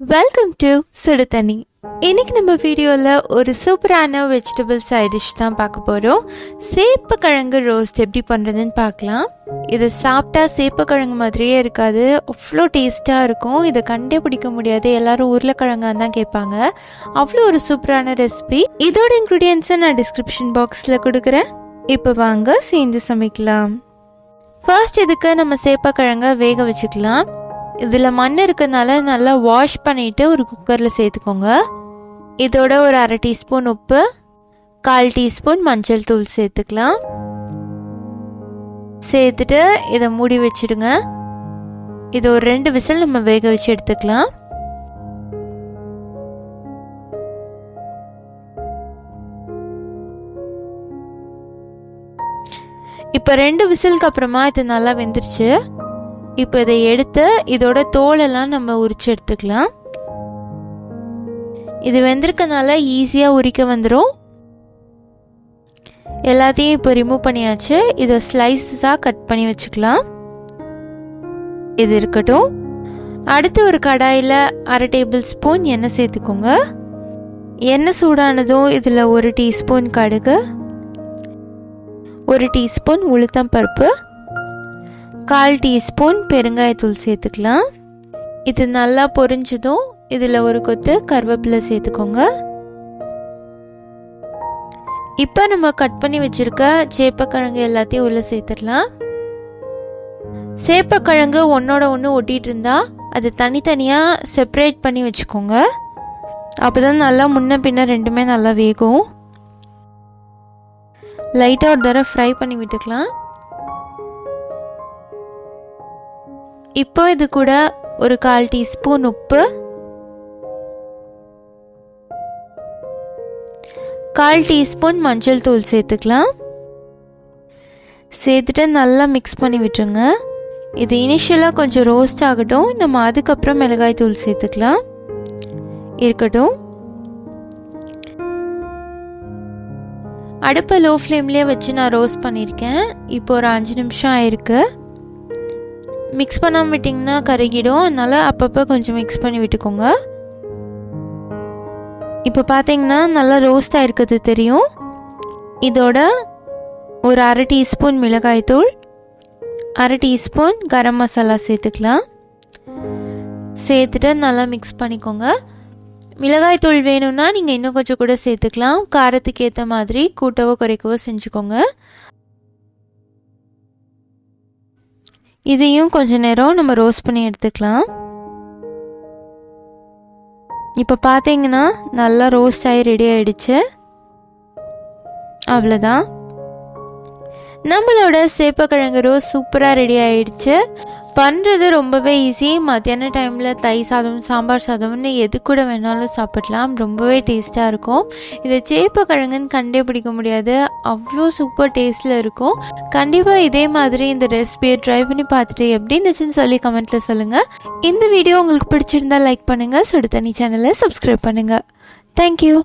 Welcome to சுடுதண்ணி. இன்னைக்கு நம்ம வீடியோவில் ஒரு சூப்பரான வெஜிடபிள் சைட் டிஷ் தான் பார்க்க போகிறோம். சேப்பக்கிழங்கு ரோஸ்ட் எப்படி பண்ணுறதுன்னு பார்க்கலாம். இதை சாப்பிட்டா சேப்பக்கிழங்கு மாதிரியே இருக்காது, அவ்வளோ டேஸ்ட்டாக இருக்கும். இதை கண்டே பிடிக்க முடியாது, எல்லாரும் உருளைக்கிழங்கான்னு தான் கேட்பாங்க. அவ்வளோ ஒரு சூப்பரான ரெசிபி. இதோட இன்க்ரீடியன்ஸை நான் டிஸ்கிரிப்ஷன் பாக்ஸில் கொடுக்குறேன். இப்போ வாங்க சேர்ந்து சமைக்கலாம். ஃபர்ஸ்ட் இதுக்கு நம்ம சேப்பக்கிழங்க வேக வச்சுக்கலாம். இதில் மண் இருக்கிறதுனால நல்லா வாஷ் பண்ணிவிட்டு ஒரு குக்கரில் சேர்த்துக்கோங்க. இதோட ஒரு 1/2 டீஸ்பூன் உப்பு, 1/4 டீஸ்பூன் மஞ்சள் தூள் சேர்த்துக்கலாம். சேர்த்துட்டு இதை மூடி வச்சுடுங்க. இது ஒரு 2 விசில் நம்ம வேக வச்சு எடுத்துக்கலாம். இப்போ 2 விசிலுக்கு அப்புறமா இது நல்லா வெந்துருச்சு. இப்போ இதை எடுத்து இதோட தோலெல்லாம் நம்ம உரிச்சு எடுத்துக்கலாம். இது வெந்திருக்கனால ஈஸியாக உரிக்க வந்துடும். எல்லாத்தையும் இப்போ ரிமூவ் பண்ணியாச்சு. இதை ஸ்லைஸஸாக கட் பண்ணி வச்சுக்கலாம். இது இருக்கட்டும். அடுத்து ஒரு கடாயில் 1/2 டேபிள் ஸ்பூன் எண்ணெய் சேர்த்துக்கோங்க. எண்ணெய் சூடானதும் இதில் 1 டீஸ்பூன் கடுகு, 1 டீஸ்பூன் உளுத்தம் பருப்பு, 1/4 டீஸ்பூன் பெருங்காயத்தூள் சேர்த்துக்கலாம். இது நல்லா பொரிஞ்சதும் இதில் ஒரு கொத்து கருவேப்பிலை சேர்த்துக்கோங்க. இப்போ நம்ம கட் பண்ணி வச்சிருக்க சேப்பக்கிழங்கு எல்லாத்தையும் உள்ளே சேர்த்துடலாம். சேப்பக்கிழங்கு ஒன்னோட ஒன்று ஒட்டிகிட்டு இருந்தா அது தனித்தனியாக செப்பரேட் பண்ணி வச்சுக்கோங்க. அப்போ தான் நல்லா முன்ன பின்ன ரெண்டுமே நல்லா வேகும். லைட்டாக ஒரு தடவை ஃப்ரை பண்ணி விட்டுக்கலாம். இப்போ இது கூட ஒரு 1/4 டீஸ்பூன் உப்பு, 1/4 டீஸ்பூன் மஞ்சள் தூள் சேர்த்துக்கலாம். சேர்த்துட்டு நல்லா மிக்ஸ் பண்ணி விட்டுருங்க. இது இனிஷியலாக கொஞ்சம் ரோஸ்ட் ஆகட்டும், நம்ம அதுக்கப்புறம் மிளகாய் தூள் சேர்த்துக்கலாம். இருக்கட்டும். அடுப்பை லோ ஃப்ளேம்லேயே வச்சு நான் ரோஸ்ட் பண்ணியிருக்கேன். இப்போ ஒரு 5 நிமிஷம் ஆயிருக்கு. மிக்ஸ் பண்ணாமல் விட்டிங்கன்னா கருகிடும், அதனால் அப்பப்போ கொஞ்சம் மிக்ஸ் பண்ணி விட்டுக்கோங்க. இப்போ பார்த்தீங்கன்னா நல்லா ரோஸ்ட் ஆகிருக்கிறது தெரியும். இதோட ஒரு 1/2 டீஸ்பூன் மிளகாய்த்தூள், 1/2 டீஸ்பூன் கரம் மசாலா சேர்த்துக்கலாம். சேர்த்துட்டு நல்லா மிக்ஸ் பண்ணிக்கோங்க. மிளகாய்த்தூள் வேணும்னா நீங்கள் இன்னும் கொஞ்சம் கூட சேர்த்துக்கலாம். காரத்துக்கு ஏற்ற மாதிரி கூட்டவோ குறைக்கவோ செஞ்சுக்கோங்க. இதையும் கொஞ்ச நேரம் நம்ம ரோஸ்ட் பண்ணி எடுத்துக்கலாம். இப்போ பார்த்தீங்கன்னா நல்லா ரோஸ்ட் ஆகி ரெடி ஆகிடுச்சு. அவ்வளோதான், நம்மளோட சேப்பக்கிழங்கு ரோஸ் சூப்பராக ரெடி ஆகிடுச்சு. பண்ணுறது ரொம்பவே ஈஸி. மத்தியான டைமில் தயிர் சாதம், சாம்பார் சாதம்னு எது கூட வேணாலும் சாப்பிடலாம். ரொம்பவே டேஸ்ட்டாக இருக்கும். இதை சேப்பக்கிழங்குன்னு கண்டே பிடிக்க முடியாது, அவ்வளோ சூப்பர் டேஸ்ட்டில் இருக்கும். கண்டிப்பாக இதே மாதிரி இந்த ரெசிபியை ட்ரை பண்ணி பார்த்துட்டு எப்படி இருந்துச்சுன்னு சொல்லி கமெண்ட்டில் சொல்லுங்கள். இந்த வீடியோ உங்களுக்கு பிடிச்சிருந்தா லைக் பண்ணுங்கள். சுடுதண்ணி சேனலை சப்ஸ்கிரைப் பண்ணுங்கள். தேங்க்யூ.